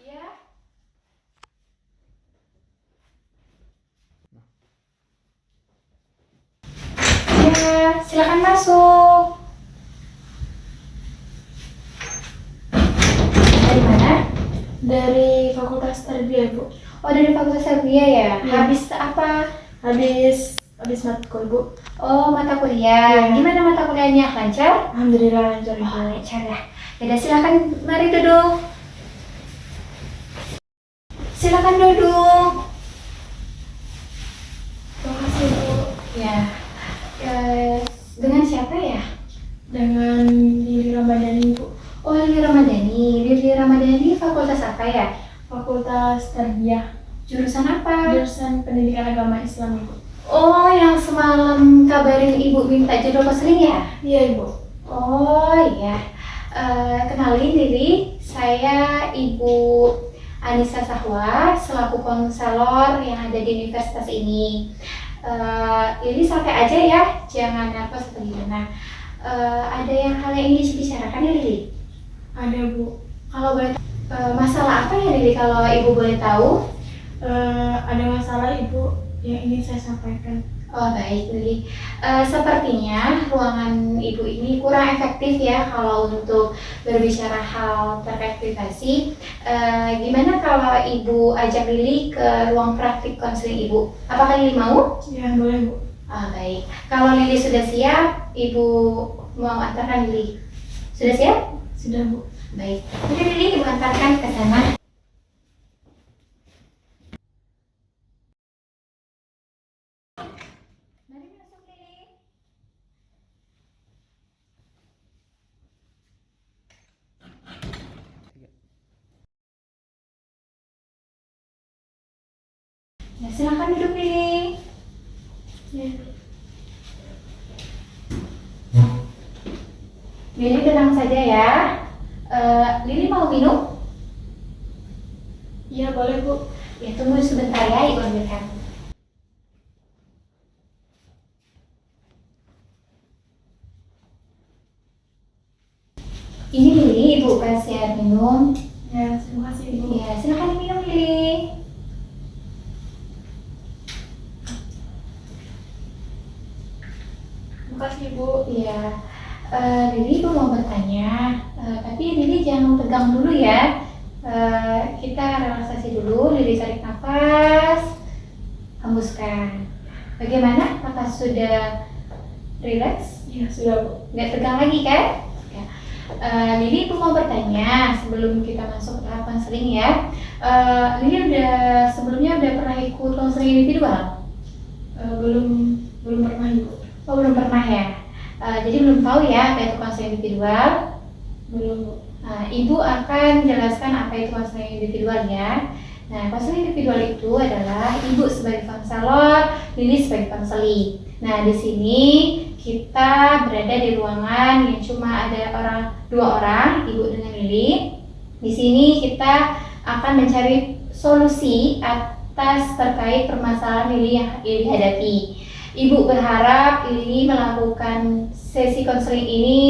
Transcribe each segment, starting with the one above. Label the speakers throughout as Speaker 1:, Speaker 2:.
Speaker 1: Iya. Iya, silakan masuk. Dari mana?
Speaker 2: Dari Fakultas Tarbiyah, Bu.
Speaker 1: Oh, dari Fakultas Tarbiyah ya?
Speaker 2: Iya.
Speaker 1: Habis apa?
Speaker 2: Habis matkul, Bu.
Speaker 1: Oh, mata kuliah.
Speaker 2: Iya.
Speaker 1: Gimana mata kuliahnya? Lancar?
Speaker 2: Alhamdulillah lancar,
Speaker 1: Oh,
Speaker 2: Bu.
Speaker 1: lancar ya. Yaudah, silakan mari duduk. Silakan duduk.
Speaker 2: Terima kasih, Bu.
Speaker 1: Ya. Dengan siapa ya?
Speaker 2: Dengan Lili Ramadhani, Bu.
Speaker 1: Oh, Lili Ramadhani. Lili Ramadhani fakultas apa ya?
Speaker 2: Fakultas Tarbiyah.
Speaker 1: Jurusan apa?
Speaker 2: Jurusan Pendidikan Agama Islam, Bu.
Speaker 1: Oh, yang semalam kabarin ibu minta jodoh konseling ya?
Speaker 2: Iya, Ibu.
Speaker 1: Oh iya. Kenalin diri, saya Ibu Anissa Sahwa selaku konselor yang ada di universitas ini. Lili santai aja ya, jangan nervous atau gimana. Ada yang hal yang ingin dibicarakan ya Lili?
Speaker 2: Ada, Bu.
Speaker 1: Kalau boleh, masalah apa ya Lili kalau ibu boleh tahu?
Speaker 2: Ada masalah, Ibu, yang ingin saya sampaikan.
Speaker 1: Oh baik Lili, sepertinya ruangan ibu ini kurang efektif ya kalau untuk berbicara hal terkait privasi. Gimana kalau ibu ajak Lili ke ruang praktik konseling ibu? Apakah Lili mau?
Speaker 2: Ya, boleh, Bu.
Speaker 1: Baik, kalau Lili sudah siap, ibu mau antarkan Lili. Sudah siap?
Speaker 2: Sudah, Bu.
Speaker 1: Baik, jadi Lili ibu antarkan ke sana. Mari masuk Lili. Ya, silakan duduk Lili.
Speaker 2: Ya.
Speaker 1: Lili tenang saja ya. Lili mau minum?
Speaker 2: Iya, boleh, Bu.
Speaker 1: Ya tunggu sebentar ya, ibu ambilkan. Ini Lili, ibu kasih air minum.
Speaker 2: Ya, terima kasih, Ibu.
Speaker 1: Ya, silakan diminum Lili.
Speaker 2: Terima kasih, Bu.
Speaker 1: Ya, Lili ibu mau bertanya, tapi Lili jangan tegang dulu ya. Kita relaksasi dulu, Lili tarik nafas, hembuskan. Bagaimana? Apakah sudah rileks?
Speaker 2: Ya, sudah, Bu.
Speaker 1: Nggak tegang lagi kan? Ya. Lili ibu mau bertanya sebelum kita masuk ke tahap konseling ya. Lili sebelumnya udah pernah ikut konseling individual?
Speaker 2: Belum pernah, Ibu.
Speaker 1: Oh belum pernah ya. Jadi belum tahu ya apa itu konseling individual.
Speaker 2: Belum, Bu.
Speaker 1: Ibu akan jelaskan apa itu konseling individual ya. Nah, konseling individual itu adalah ibu sebagai konselor, Lili sebagai konseli. Nah, di sini kita berada di ruangan yang cuma ada dua orang, ibu dengan Lili. Di sini kita akan mencari solusi atas terkait permasalahan Lili yang Lili hadapi. Ibu berharap Lili melakukan sesi konseling ini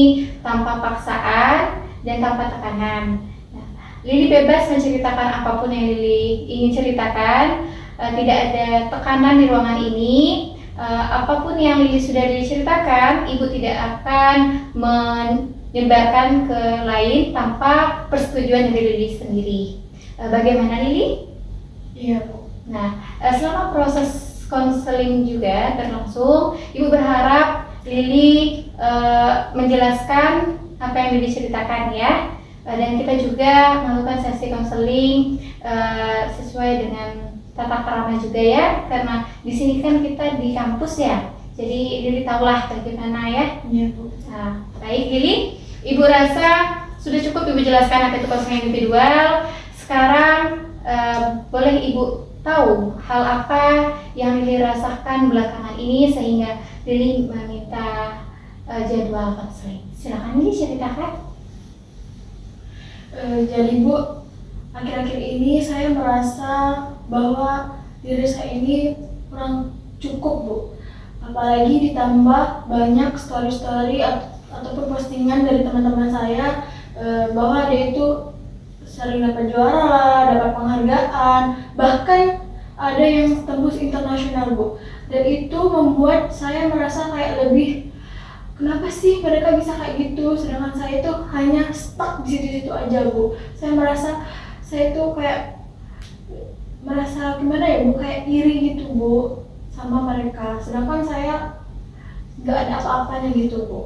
Speaker 1: tanpa paksaan dan tanpa tekanan. Nah, Lili bebas menceritakan apapun yang Lili ingin ceritakan, tidak ada tekanan di ruangan ini. Apapun yang Lili sudah diceritakan, ibu tidak akan menyebarkan ke lain tanpa persetujuan dari Lili sendiri. Bagaimana Lili?
Speaker 2: Iya, Bu.
Speaker 1: Nah, selama proses konseling juga berlangsung, ibu berharap Lili menjelaskan apa yang Lili ceritakan ya, dan kita juga melakukan sesi konseling sesuai dengan tata krama juga ya, karena di sini kan kita di kampus ya, jadi Lili tahulah bagaimana ya.
Speaker 2: Iya, Bu.
Speaker 1: Nah, baik Lili, ibu rasa sudah cukup ibu jelaskan apa itu konseling individual. Sekarang boleh ibu tahu hal apa yang Lili rasakan belakangan ini sehingga Lili meminta jadwal konseling. Silakan Lili ceritakan.
Speaker 2: Jadi, Bu, akhir-akhir ini saya merasa bahwa diri saya ini kurang cukup, Bu. Apalagi ditambah banyak story-story ataupun postingan dari teman-teman saya bahwa dia itu sering dapat juara lah, dapat penghargaan, bahkan ada yang tembus internasional Bu. Dan itu membuat saya merasa kayak lebih, kenapa sih mereka bisa kayak gitu, sedangkan saya itu hanya stuck di situ-situ aja Bu. Saya merasa saya itu kayak merasa gimana ya Bu, kayak iri gitu Bu sama mereka, sedangkan saya nggak ada apa-apanya gitu Bu.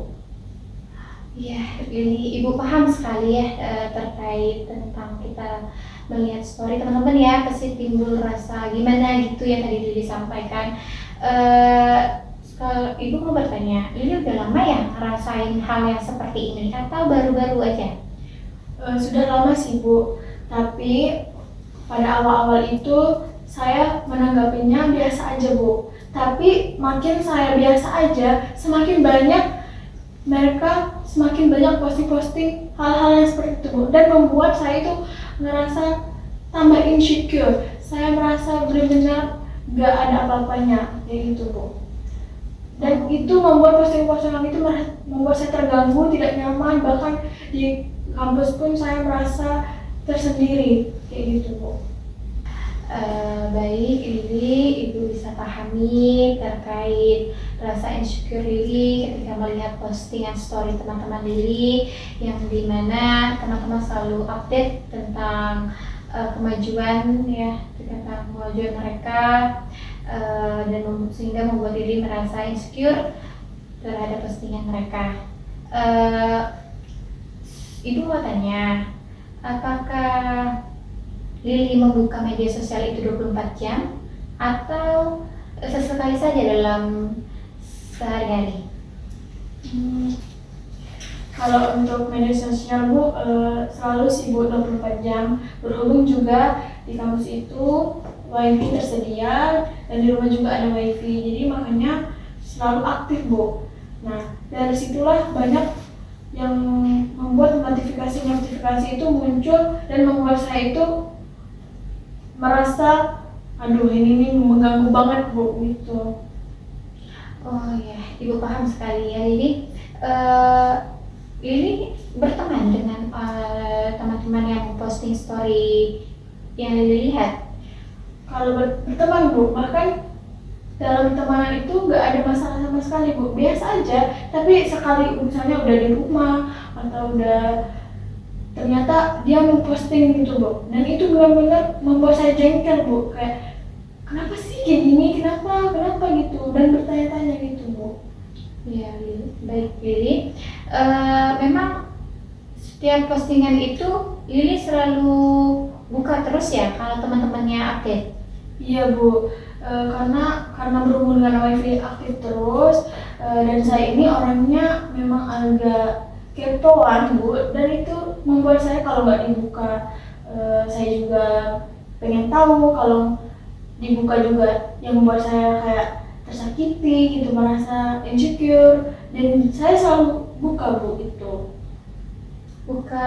Speaker 1: Iya, ini Ibu paham sekali ya terkait tentang kita melihat story teman-teman ya, pasti timbul rasa gimana gitu yang tadi Lili sampaikan. Kalau Ibu mau bertanya, Lili udah lama ya ngerasain hal yang seperti ini atau baru-baru aja?
Speaker 2: Sudah lama sih Bu, tapi pada awal-awal itu saya menanggapinya biasa aja Bu. Tapi makin saya biasa aja, semakin banyak mereka semakin banyak posting-posting hal-hal yang seperti itu Bu, dan membuat saya itu ngerasa tambah insecure. Saya merasa benar-benar gak ada apa-apanya kayak gitu Bu, dan itu membuat posting-postingan itu membuat saya terganggu, tidak nyaman, bahkan di kampus pun saya merasa tersendiri kayak gitu Bu.
Speaker 1: Baik, Lili, Ibu bisa pahami terkait rasa insecure Lili ketika melihat postingan story teman-teman Lili yang dimana teman-teman selalu update tentang kemajuan ya, tentang kemajuan mereka dan sehingga membuat Lili merasa insecure terhadap postingan mereka. Ibu mau tanya, apakah Lili membuka media sosial itu 24 jam atau sesekali saja dalam sehari-hari?
Speaker 2: Kalau untuk media sosial Bu, selalu sibuk 24 jam. Berhubung juga di kampus itu wifi tersedia dan di rumah juga ada wifi, jadi makanya selalu aktif Bu. Nah, dari situlah banyak yang membuat notifikasi itu muncul dan membuat saya itu merasa aduh ini mengganggu banget Bu gitu.
Speaker 1: Oh ya, Ibu paham sekali ya Lili. Lili berteman dengan teman-teman yang posting story yang Lili lihat.
Speaker 2: Kalau berteman Bu, bahkan dalam pertemanan itu nggak ada masalah sama sekali Bu, biasa aja. Tapi sekali misalnya udah di rumah atau udah ternyata dia mau posting gitu Bu, dan itu benar-benar membuat saya jengkel Bu, kayak kenapa sih kayak gini, kenapa gitu, dan bertanya-tanya gitu Bu.
Speaker 1: Ya Lili, baik Lili. Memang setiap postingan itu Lili selalu buka terus ya kalau teman-temannya update?
Speaker 2: Iya Bu, karena berhubung dengan wifi aktif terus, dan saya ini orangnya memang agak kepoan Bu, dan itu membuat saya kalau nggak dibuka, saya juga pengen tahu. Kalau dibuka juga yang membuat saya kayak tersakiti gitu, merasa insecure, dan saya selalu buka Bu itu.
Speaker 1: Buka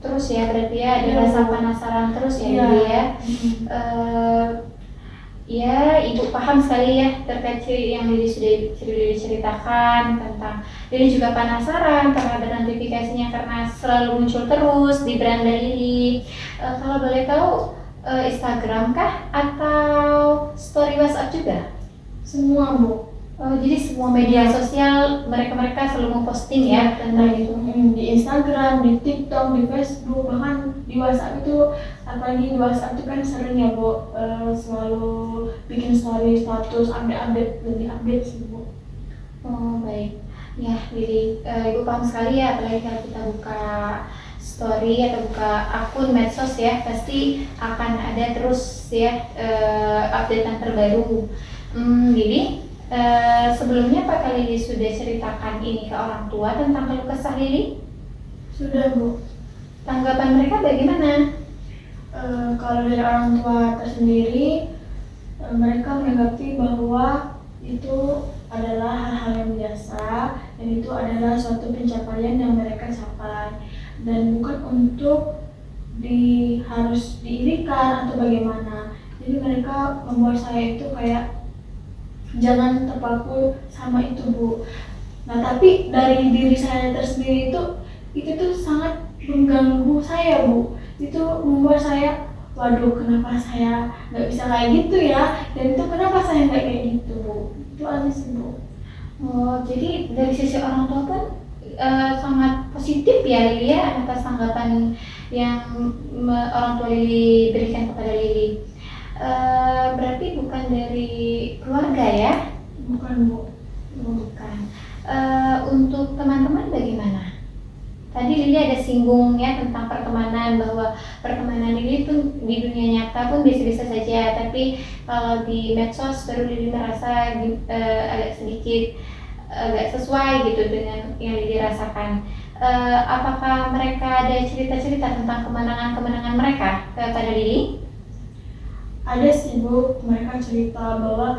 Speaker 1: terus ya, berarti ya ada
Speaker 2: Iya,
Speaker 1: rasa
Speaker 2: Bu.
Speaker 1: penasaran terus ya
Speaker 2: Iya.
Speaker 1: Lili ya. Ya, Ibu paham sekali ya terkait yang Lili sudah ceritakan tentang Lili juga penasaran terhadap notifikasinya karena selalu muncul terus di beranda Lili. Kalau boleh tahu Instagram kah atau story WhatsApp juga?
Speaker 2: Semua Bu.
Speaker 1: Jadi semua media sosial mereka selalu memposting ya tentang itu.
Speaker 2: Di Instagram, di TikTok, di Facebook, bahkan di WhatsApp itu, apalagi di WhatsApp itu kan sering ya Bu, selalu bikin story, status, lebih update sih Bu.
Speaker 1: Oh baik, ya Lili, Ibu paham sekali ya, apalagi kalau kita buka story atau buka akun medsos ya, pasti akan ada terus ya updatean terbaru. Lili, sebelumnya apakah Lili sudah ceritakan ini ke orang tua tentang keluh kesah Lili?
Speaker 2: Sudah Bu.
Speaker 1: Tanggapan mereka bagaimana?
Speaker 2: Kalau dari orang tua tersendiri, mereka menanggapi bahwa itu adalah hal-hal yang biasa, dan itu adalah suatu pencapaian yang mereka capai, dan bukan untuk harus diirikan atau bagaimana. Jadi mereka membuat saya itu kayak jangan terpaku sama itu Bu. Nah, tapi dari diri saya tersendiri itu tuh sangat mengganggu saya, Bu. Itu membuat saya, waduh, kenapa saya nggak bisa kayak gitu ya? Dan itu kenapa saya nggak kayak gitu, Bu? Itu aja sih, Bu.
Speaker 1: Oh, jadi dari sisi orang tua pun sangat positif ya Lili ya atas tanggapan yang orang tua Lili berikan kepada Lili. Berarti bukan dari keluarga ya?
Speaker 2: Bukan, Bu.
Speaker 1: Bukan. Untuk teman-teman bagaimana? Tadi Lili ada singgung ya tentang pertemanan, bahwa pertemanan Lili pun di dunia nyata pun biasa-biasa saja, tapi kalau di medsos baru Lili merasa agak sedikit agak sesuai gitu dengan yang Lili rasakan. Apakah mereka ada cerita-cerita tentang kemenangan-kemenangan mereka kepada Lili?
Speaker 2: Ada sih, Bu, mereka cerita bahwa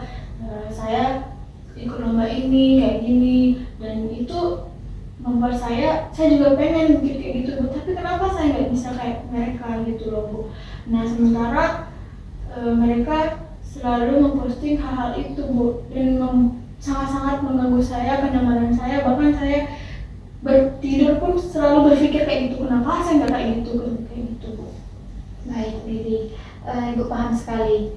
Speaker 2: saya ikut lomba ini kayak gini, dan itu membuat saya juga pengen bikin kayak gitu, Bu. Tapi kenapa saya nggak bisa kayak mereka gitu loh, Bu. Nah, sementara mereka selalu memposting hal-hal itu, Bu, dan sangat-sangat mengganggu saya, kenyamanan saya. Bahkan saya bertidur pun selalu berpikir kayak gitu, kenapa saya nggak kayak gitu, Bu.
Speaker 1: Baik, Lili. Ibu paham sekali.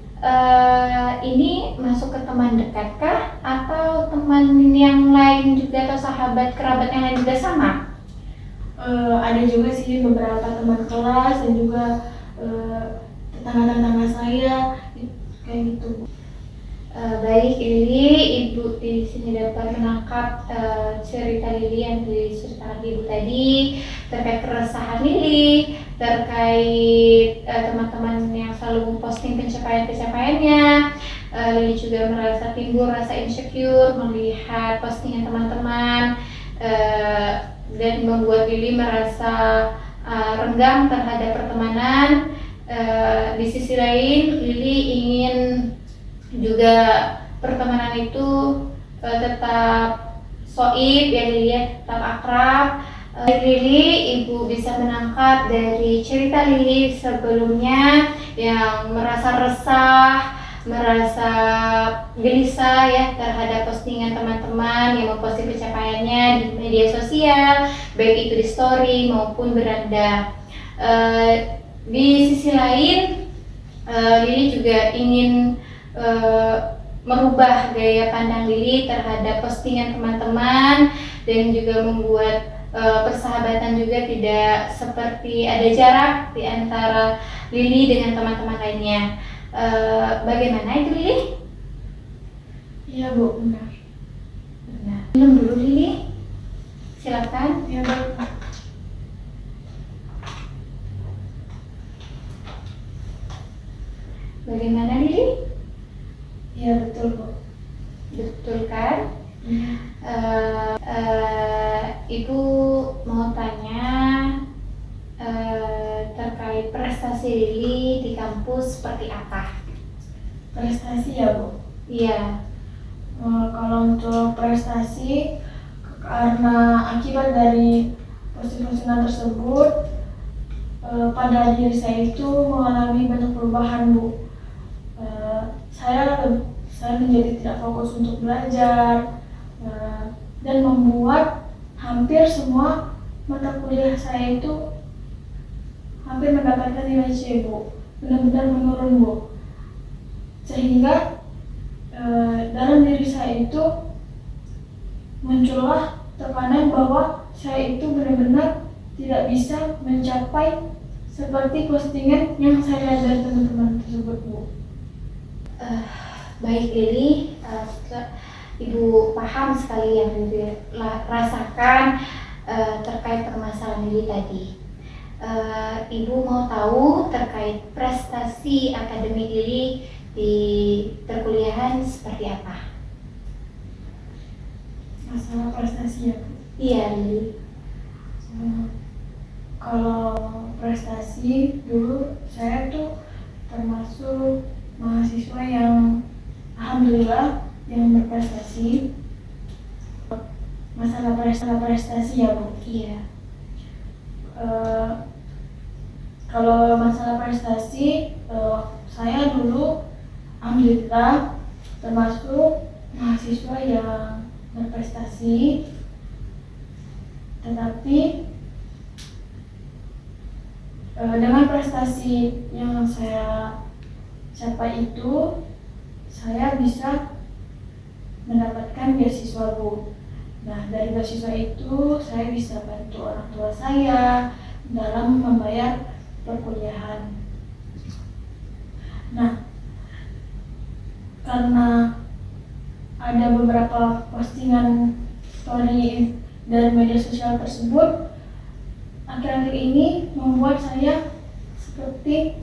Speaker 1: Ini masuk ke teman dekat kah? Atau teman yang lain juga, atau sahabat kerabat yang lain juga sama?
Speaker 2: Ada juga sih beberapa teman kelas dan juga tetangga-tetangga saya kayak gitu, Bu.
Speaker 1: Baik, Lili, Ibu di sini dapat menangkap cerita Lili yang diceritakan Ibu tadi terkait keresahan Lili, terkait teman-teman yang selalu memposting pencapaian-pencapaiannya. Lili juga merasa timbul rasa insecure melihat postingan teman-teman, dan membuat Lili merasa renggang terhadap pertemanan. Di sisi lain, Lili ingin juga pertemanan itu tetap soib ya Lili ya, tetap akrab. Lili, Ibu bisa menangkap dari cerita Lili sebelumnya yang merasa resah, merasa gelisah ya terhadap postingan teman-teman yang memposting pencapaiannya di media sosial, baik itu di story maupun beranda. Di sisi lain, Lili juga ingin merubah gaya pandang Lili terhadap postingan teman-teman, dan juga membuat persahabatan juga tidak seperti ada jarak di antara Lili dengan teman-teman lainnya. Bagaimana itu Lili?
Speaker 2: Iya, Bu, benar.
Speaker 1: Minum dulu Lili, silakan.
Speaker 2: Ya, baik.
Speaker 1: Bagaimana Lili?
Speaker 2: Iya, betul, Bu.
Speaker 1: Betul kan?
Speaker 2: Iya.
Speaker 1: Ibu mau tanya terkait prestasi Lili di kampus seperti apa?
Speaker 2: Prestasi ya, Bu.
Speaker 1: Iya.
Speaker 2: Kalau untuk prestasi, karena akibat dari posting-postingan tersebut, pada diri saya itu mengalami banyak perubahan, Bu. Saya menjadi tidak fokus untuk belajar, dan membuat hampir semua mata kuliah saya itu hampir mendapatkan nilai C, Bu. Benar-benar menurun, Bu. Sehingga dalam diri saya itu muncullah tekanan bahwa saya itu benar-benar tidak bisa mencapai seperti postingan yang saya lihat dari teman-teman tersebut, Bu.
Speaker 1: Baik Lili, Ibu paham sekali yang Lili rasakan terkait permasalahan Lili tadi. Ibu mau tahu terkait prestasi akademik Lili di perkuliahan seperti apa?
Speaker 2: Masalah prestasi ya, Bu?
Speaker 1: Iya Lili.
Speaker 2: Kalau prestasi dulu saya tuh termasuk mahasiswa yang alhamdulillah yang berprestasi. Masalah prestasi ya, Bu?
Speaker 1: Iya.
Speaker 2: Kalau masalah prestasi, saya dulu alhamdulillah termasuk mahasiswa yang berprestasi. Tetapi dengan prestasi yang saya capai itu, saya bisa mendapatkan beasiswa, Bu. Nah, dari beasiswa itu saya bisa bantu orang tua saya dalam membayar perkuliahan. Nah, karena ada beberapa postingan story dari media sosial tersebut, akhir-akhir ini membuat saya seperti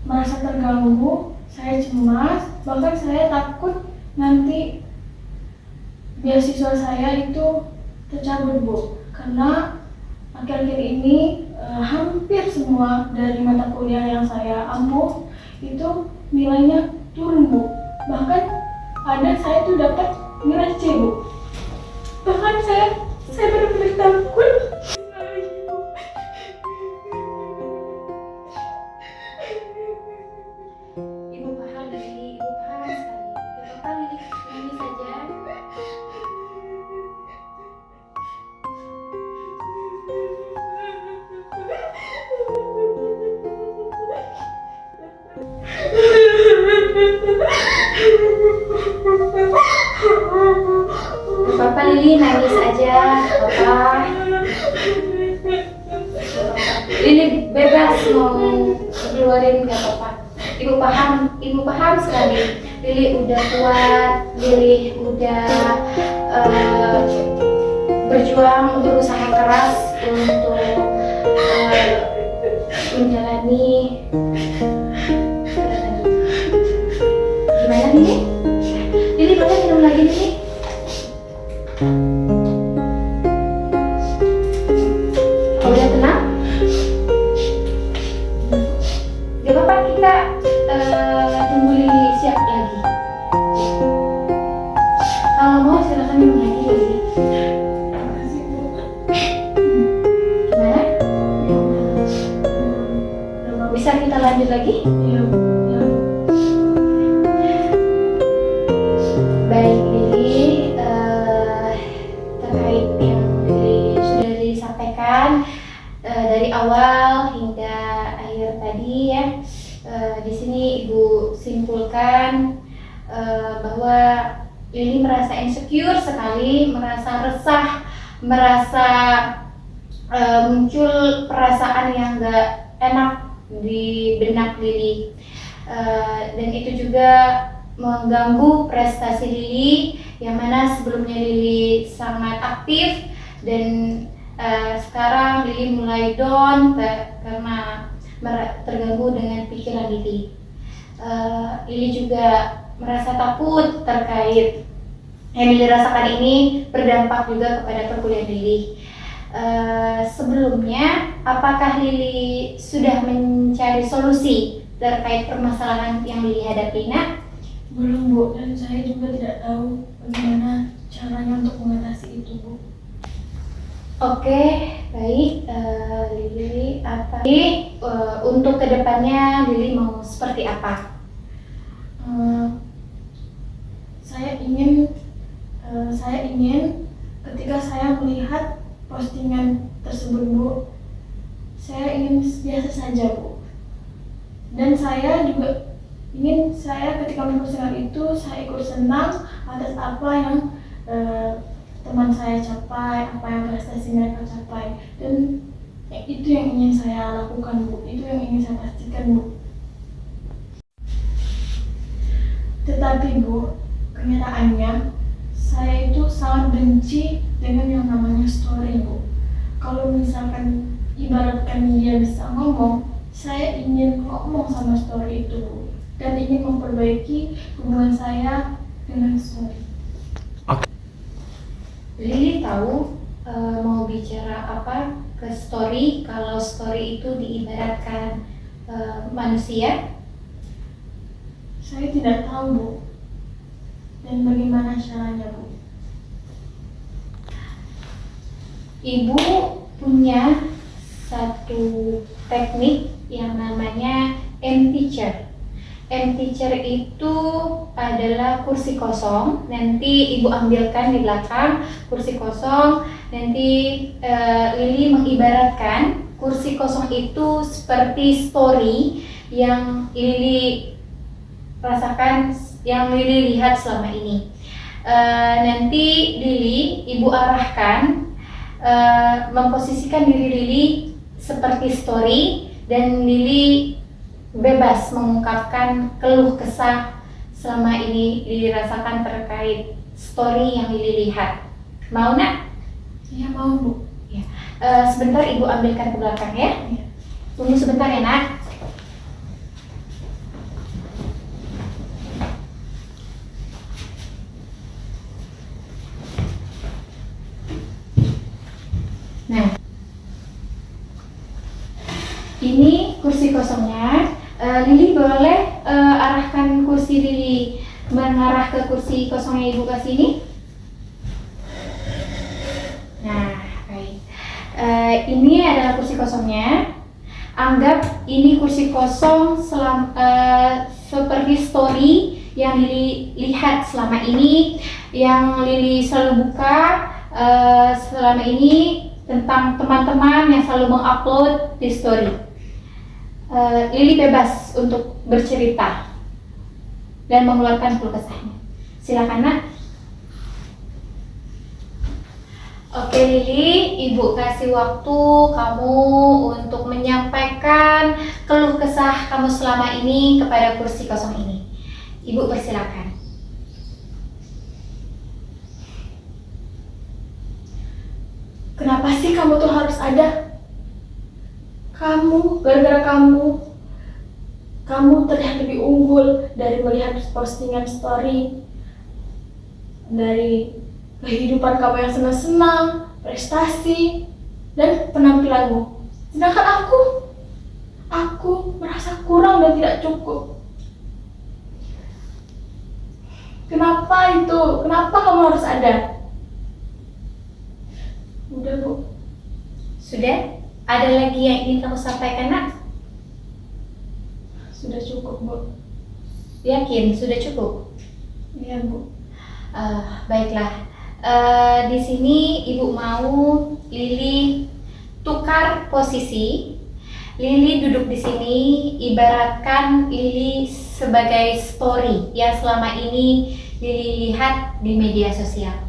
Speaker 2: merasa terganggu, saya cemas, bahkan saya takut nanti beasiswa saya itu tercabut, Bu. Karena akhir-akhir ini hampir semua dari mata kuliah yang saya ampuh itu nilainya turun, Bu. Bahkan ada saya tuh dapat nilai C, Bu. Bahkan saya benar-benar takut.
Speaker 1: Ibu paham Lili, ibu paham sekali. Gak apa-apa Lili, nangis saja. Gak apa-apa Lili, nangis aja. Gak apa-apa. Lili bebas mau keluarin, gak apa-apa. Ibu paham sekali. Lili udah kuat, Lili udah berjuang untuk usaha keras untuk menjalani. Gimana Lili? Lili boleh minum lagi Lili? Udah tenang? Gak apa-apa, kita tunggu Lili siap lagi. Kalau mau silakan minum lagi Lili.
Speaker 2: Makasih, Bu.
Speaker 1: Gimana?
Speaker 2: Udah bagus.
Speaker 1: Bisa kita lanjut lagi?
Speaker 2: Iya, Bu. Iya, Bu.
Speaker 1: Baik Lili, terkait yang sudah disampaikan dari awal hingga akhir tadi ya, di sini Ibu simpulkan bahwa Lili merasa insecure sekali, merasa resah, merasa muncul perasaan yang gak enak di benak Lili, dan itu juga mengganggu prestasi Lili yang mana sebelumnya Lili sangat aktif dan sekarang Lili mulai down karena terganggu dengan pikiran Lili. Lili juga merasa takut terkait yang Lili rasakan ini berdampak juga kepada perkuliahan Lili. Sebelumnya, apakah Lili sudah mencari solusi terkait permasalahan yang Lili hadapi, Nak?
Speaker 2: Belum, Bu, dan saya juga tidak tahu bagaimana caranya untuk mengatasi itu, Bu.
Speaker 1: Oke, baik, Lili, untuk kedepannya Lili mau seperti apa?
Speaker 2: Saya ingin ketika saya melihat postingan tersebut, Bu, saya ingin biasa saja, Bu. Dan saya juga ingin ketika mempostingkan itu saya ikut senang atas apa yang teman saya capai, apa yang prestasi mereka capai, dan itu yang ingin saya lakukan, Bu. Itu yang ingin saya pastikan, Bu. Tetapi, Bu, kenyataannya saya itu sangat benci dengan yang namanya story, Bu. Kalau misalkan ibaratkan dia bisa ngomong, saya ingin ngomong sama story itu, Bu, dan ingin memperbaiki hubungan saya dengan story.
Speaker 1: Lili tahu mau bicara apa ke story kalau story itu diibaratkan manusia?
Speaker 2: Saya tidak tahu, Bu. Dan bagaimana caranya, Bu?
Speaker 1: Ibu punya satu teknik yang namanya M-Teacher. M-Teacher itu adalah kursi kosong, nanti Ibu ambilkan di belakang kursi kosong, Nanti Lili mengibaratkan kursi kosong itu seperti story yang Lili rasakan, yang Lili lihat selama ini. Nanti Lili, ibu arahkan memposisikan diri Lili seperti story, dan Lili bebas mengungkapkan keluh kesah selama ini Lili rasakan terkait story yang Lili lihat. Mau nak?
Speaker 2: Iya mau Bu.
Speaker 1: Ya. Sebentar ibu ambilkan ke belakang ya.
Speaker 2: Iya.
Speaker 1: Tunggu sebentar ya nak. Nah, ini kursi kosongnya. Lili boleh arahkan kursi Lili mengarah ke kursi kosongnya ibu ke sini. Nah, baik. Ini adalah kursi kosongnya. Anggap ini kursi kosong seperti story yang Lili lihat selama ini, yang Lili selalu buka selama ini, tentang teman-teman yang selalu mengupload di story. Lili bebas untuk bercerita dan mengeluarkan keluh kesahnya. Silakan nak. Oke Lili, ibu kasih waktu kamu untuk menyampaikan keluh kesah kamu selama ini kepada kursi kosong ini. Ibu persilakan.
Speaker 2: Kenapa sih kamu tuh harus ada? Gara-gara kamu terlihat lebih unggul dari melihat postingan story, dari kehidupan kamu yang senang-senang, prestasi, dan penampilanmu. Sedangkan aku merasa kurang dan tidak cukup. Kenapa itu? Kenapa kamu harus ada? Udah Bu.
Speaker 1: Sudah? Ada lagi yang ingin kamu sampaikan nak?
Speaker 2: Sudah cukup Bu.
Speaker 1: Yakin sudah cukup?
Speaker 2: Iya Bu.
Speaker 1: Baiklah. Di sini ibu mau Lili tukar posisi. Lili duduk di sini, ibaratkan Lili sebagai story yang selama ini Lili lihat di media sosial.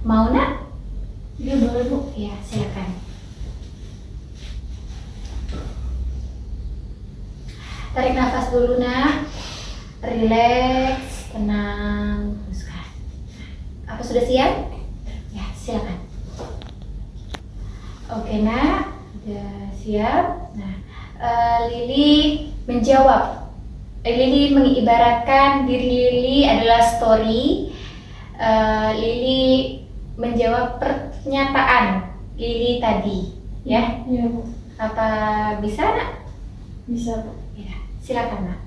Speaker 1: Mau nak?
Speaker 2: Iya boleh Bu.
Speaker 1: Ya, silakan. Tarik nafas dulu nak. Relax, tenang, teruskan. Apa sudah siap? Ya, silakan. Oke nak, sudah siap. Nah, Lili menjawab. Lili mengibaratkan diri Lili adalah story. Lili menjawab pernyataan Lili tadi, ya.
Speaker 2: Iya Bu.
Speaker 1: Apa bisa nak?
Speaker 2: Bisa Bu.
Speaker 1: Ya, silakan nak.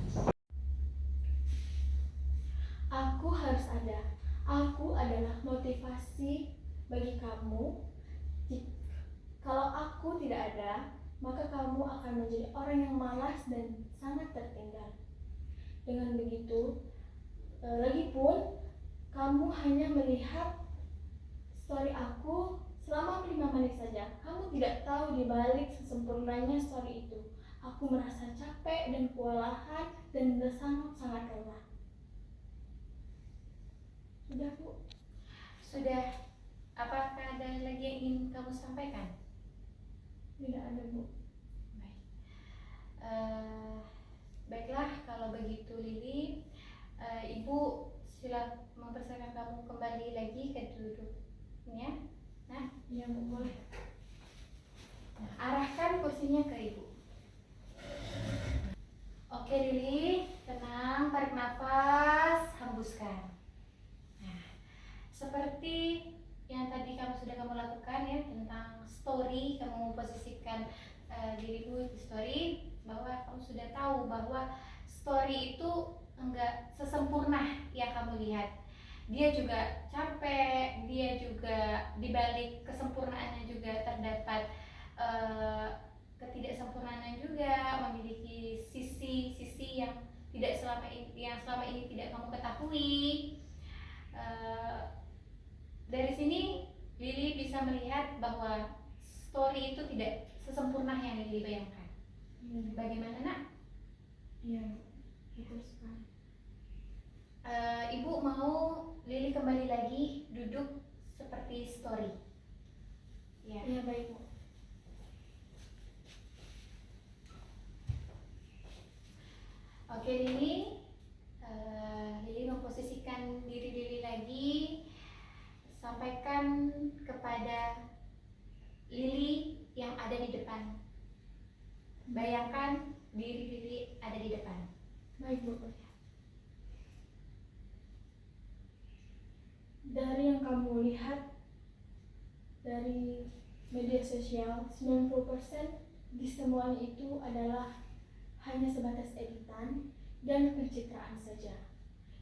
Speaker 2: Aku harus ada. Aku adalah motivasi bagi kamu. Kalau aku tidak ada, maka kamu akan menjadi orang yang malas dan sangat tertinggal. Dengan begitu, lagipun kamu hanya melihat story aku selama 5 menit saja. Kamu tidak tahu di balik sesempurnanya story itu. Aku merasa capek dan kewalahan dan sangat lelah. Sudah Bu.
Speaker 1: Sudah. Apakah ada lagi yang ingin kamu sampaikan?
Speaker 2: Tidak ada Bu.
Speaker 1: Baik. Baiklah, kalau begitu Lili, Ibu silakan mempersilakan kamu kembali lagi ke duduknya. Nah,
Speaker 2: Iya Bu, boleh.
Speaker 1: nah, arahkan kursinya ke Ibu. Oke Lili, tenang, tarik nafas, hembuskan. Nah, seperti yang tadi sudah kamu lakukan ya, tentang story, kamu memposisikan dirimu di story, bahwa kamu sudah tahu bahwa story itu enggak sesempurna yang kamu lihat. Dia juga capek, dia juga dibalik kesempurnaannya juga terdapat ketidaksempurnaan juga, memiliki sisi-sisi yang selama ini tidak kamu ketahui. Dari sini Lili bisa melihat sempurna yang Lili bayangkan.
Speaker 2: Iya.
Speaker 1: Bagaimana nak?
Speaker 2: Iya, betul sekali.
Speaker 1: Ibu mau Lili kembali lagi duduk seperti story. Ya.
Speaker 2: Iya, baik, Bu.
Speaker 1: Oke Lili, Lili memposisikan diri Lili lagi. Sampaikan kepada Lili yang ada di depan. Bayangkan diri Lili ada di depan.
Speaker 2: Baik, Bu. Dari yang kamu lihat dari media sosial, 90% di semuanya itu adalah hanya sebatas editan dan pencitraan saja.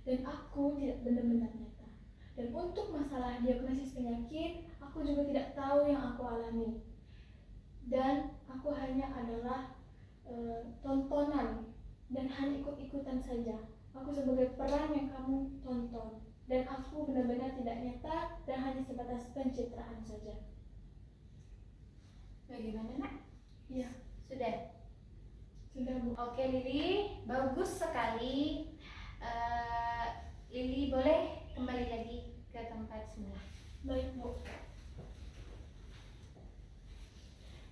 Speaker 2: Dan aku tidak benar-benar nyata. Dan untuk masalah diagnosis penyakit, aku juga tidak tahu yang aku alami. Dan aku hanya adalah tontonan dan hanya ikut-ikutan saja. Aku sebagai peran yang kamu tonton. Dan aku benar-benar tidak nyata dan hanya sebatas pencitraan saja.
Speaker 1: Bagaimana nak?
Speaker 2: Iya,
Speaker 1: Sudah?
Speaker 2: sudah, Bu.
Speaker 1: Oke Lili, bagus sekali. Lili boleh kembali lagi ke tempat semula.
Speaker 2: Baik, Bu.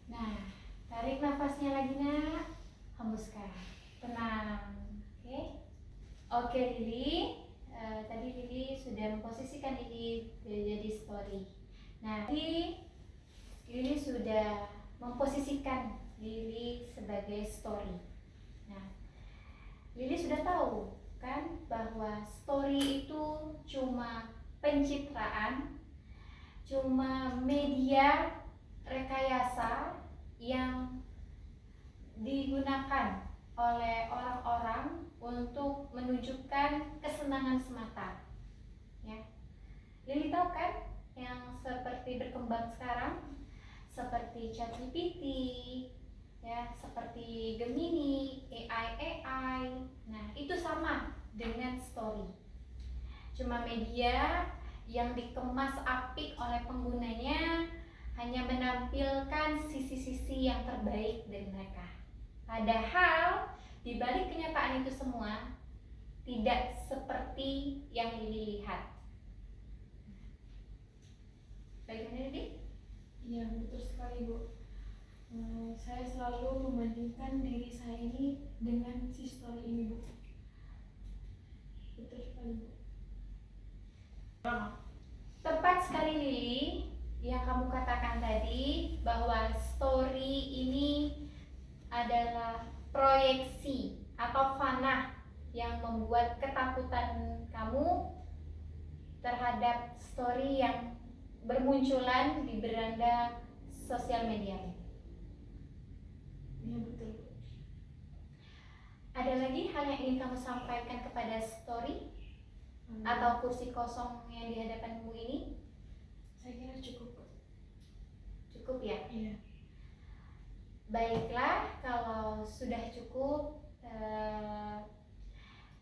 Speaker 1: Nah, tarik nafasnya lagi nak. Hembuskan. Tenang. Oke. Oke Lili. Tadi Lili sudah memposisikan Lili jadi story. Nah, Lili sudah memposisikan Lili sebagai story. Nah, Lili sudah tahu kan bahwa story itu cuma pencitraan, cuma media rekayasa yang digunakan oleh orang-orang untuk menunjukkan kesenangan semata. Ya. Lili tahu kan yang seperti berkembang sekarang, seperti ChatGPT, ya, seperti Gemini, AI. Nah, itu sama dengan story. Cuma media yang dikemas apik oleh penggunanya hanya menampilkan sisi-sisi yang terbaik dari mereka. Padahal di balik kenyataan itu semua tidak seperti yang Lili lihat. Bagaimana Lili?
Speaker 2: Iya, betul sekali, Bu. Saya selalu membandingkan diri saya ini dengan si story ini, Bu. Betul sekali, Bu.
Speaker 1: Tepat sekali Lili yang kamu katakan tadi bahwa story ini adalah proyeksi atau fana yang membuat ketakutan kamu terhadap story yang bermunculan di beranda sosial media.
Speaker 2: Iya, betul, Bu.
Speaker 1: Ada lagi hal yang ingin kamu sampaikan kepada story atau kursi kosong yang di hadapanmu ini?
Speaker 2: Saya kira cukup, Bu.
Speaker 1: Cukup ya?
Speaker 2: Iya.
Speaker 1: Baiklah, kalau sudah cukup,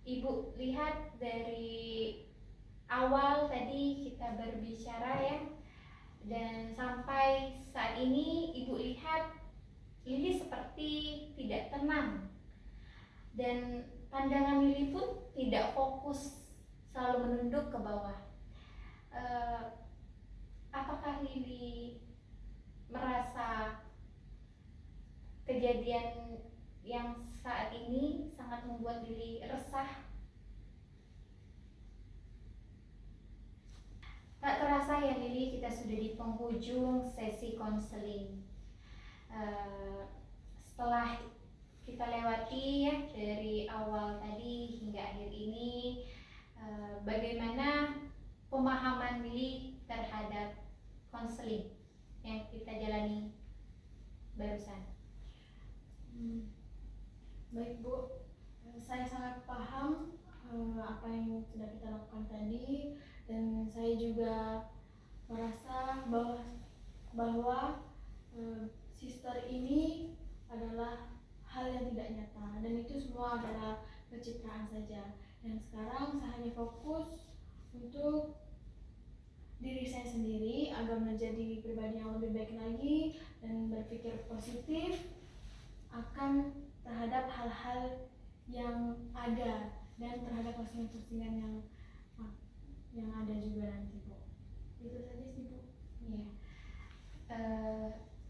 Speaker 1: Ibu lihat dari awal tadi kita berbicara ya, dan sampai saat ini Ibu lihat Lili seperti tidak tenang, dan pandangan Lili pun tidak fokus, selalu menunduk ke bawah. Apakah Lili merasa kejadian yang saat ini sangat membuat Lili resah? Tak terasa ya Lili, kita sudah di penghujung sesi konseling. Setelah kita lewati ya dari awal tadi hingga akhir ini, bagaimana pemahaman Lili terhadap konseling yang kita jalani barusan?
Speaker 2: Baik, Bu. Saya sangat paham apa yang sudah kita lakukan tadi, dan saya juga merasa bahwa sister ini adalah hal yang tidak nyata, dan itu semua adalah pencitraan saja. Dan sekarang saya hanya fokus untuk diri saya sendiri agar menjadi pribadi yang lebih baik lagi dan berpikir positif akan terhadap hal-hal yang ada dan terhadap postingan-postingan yang ada juga nanti, Bu. Itu saja sih, Bu.
Speaker 1: Ya,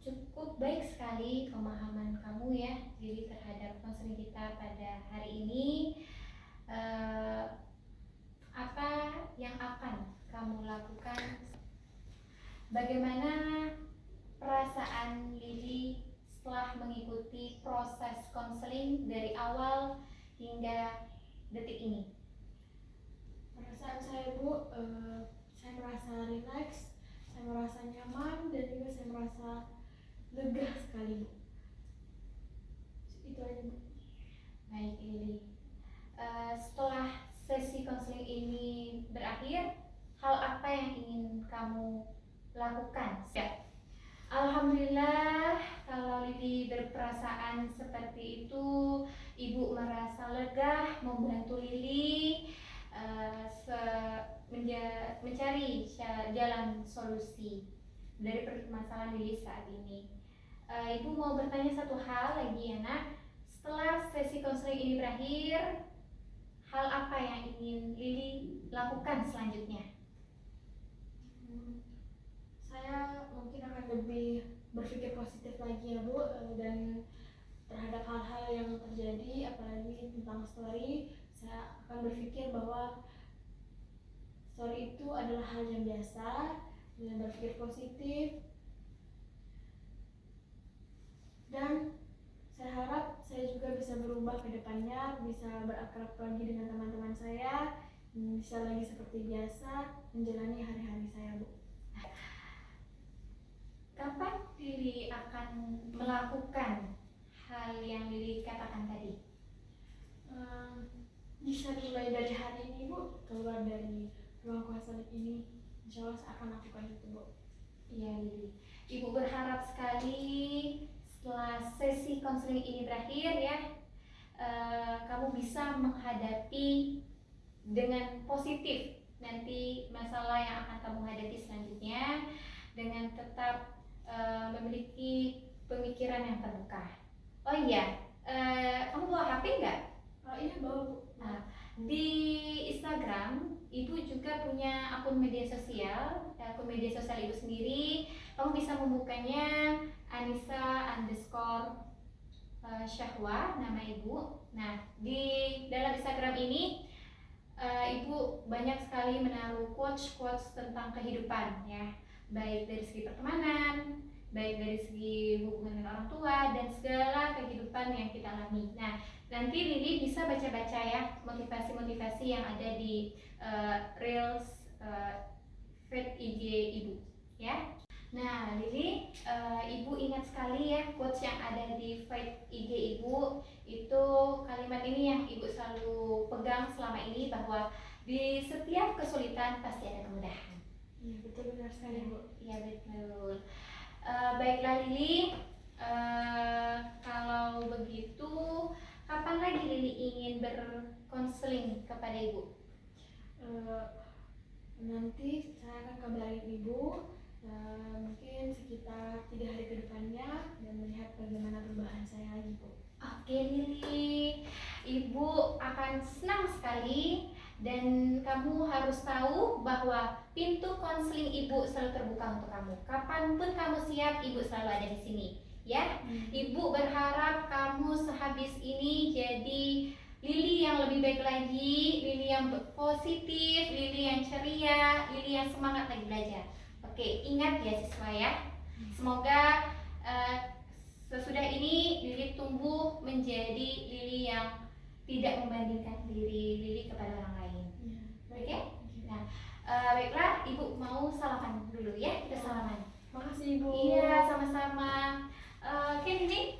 Speaker 1: cukup baik sekali pemahaman kamu ya, jadi terhadap konseling kita pada hari ini. Apa yang akan kamu lakukan? Bagaimana perasaan Lili setelah mengikuti proses konseling dari awal hingga detik ini?
Speaker 2: Perasaan saya, Bu, saya merasa rileks, saya merasa nyaman, dan juga saya merasa lega sekali, Bu. Itu aja, Bu.
Speaker 1: Baik Lili, setelah sesi konseling ini berakhir, hal apa yang ingin kamu lakukan? Ya. Alhamdulillah, kalau Lili berperasaan seperti itu, Ibu merasa lega membantu Lili mencari jalan solusi dari permasalahan Lili saat ini. Ibu mau bertanya satu hal lagi ya nak, setelah sesi konseling ini berakhir, hal apa yang ingin Lili lakukan selanjutnya?
Speaker 2: Saya mungkin akan lebih berpikir positif lagi ya, Bu, dan terhadap hal-hal yang terjadi, apalagi tentang story, saya akan berpikir bahwa story itu adalah hal yang biasa, dan berpikir positif, dan saya harap saya juga bisa berubah ke depannya, bisa berakrab lagi dengan teman-teman saya, bisa lagi seperti biasa menjalani hari-hari saya, Bu.
Speaker 1: Kapan Lili akan melakukan hal yang Lili katakan tadi?
Speaker 2: Bisa mulai dari hari ini, Bu, keluar dari ruang konseling ini, insya Allah saya akan lakukan itu, Bu.
Speaker 1: Iya Lili, Ibu berharap sekali setelah sesi konseling ini berakhir ya, kamu bisa menghadapi dengan positif nanti masalah yang akan kamu hadapi selanjutnya dengan tetap memiliki pemikiran yang terbuka. Oh iya, kamu bawa HP nggak?
Speaker 2: Iya, bawa, Bu.
Speaker 1: Nah, di Instagram Ibu juga punya akun media sosial Ibu sendiri. Kamu bisa membukanya Anissa_Syahwa nama Ibu. Nah, di dalam Instagram ini Ibu banyak sekali menaruh quotes tentang kehidupan ya, baik dari segi pertemanan, baik dari segi hubungan dengan orang tua dan segala kehidupan yang kita alami. Nah, nanti Lili bisa baca-baca ya motivasi-motivasi yang ada di reels feed IG Ibu ya. Nah, Lili, Ibu ingat sekali ya quotes yang ada di feed IG Ibu. Itu kalimat ini yang Ibu selalu pegang selama ini, bahwa di setiap kesulitan pasti ada kemudahan.
Speaker 2: Iya, betul, benar sekali, Bu.
Speaker 1: Iya betul. Baiklah Lili, kalau begitu kapan lagi Lili ingin berkonseling kepada Ibu?
Speaker 2: Nanti saya akan kabarin Ibu, mungkin sekitar 3 hari ke depannya, dan melihat bagaimana perubahan saya lagi, Bu.
Speaker 1: Oke Lili, Ibu akan senang sekali, dan kamu harus tahu bahwa pintu konseling Ibu selalu terbuka untuk kamu. Kapanpun kamu siap, Ibu selalu ada di sini ya. Ibu berharap kamu sehabis ini jadi Lili yang lebih baik lagi, Lili yang positif, Lili yang ceria, Lili yang semangat lagi belajar. Oke, ingat ya siswa ya. Semoga sesudah ini Lili tumbuh menjadi Lili yang tidak membandingkan diri Lili kepada orang lain. Oke? Nah, baiklah, Ibu mau salaman dulu ya, kita salaman.
Speaker 2: Makasih, Ibu.
Speaker 1: Iya, sama-sama. Oke, Lili,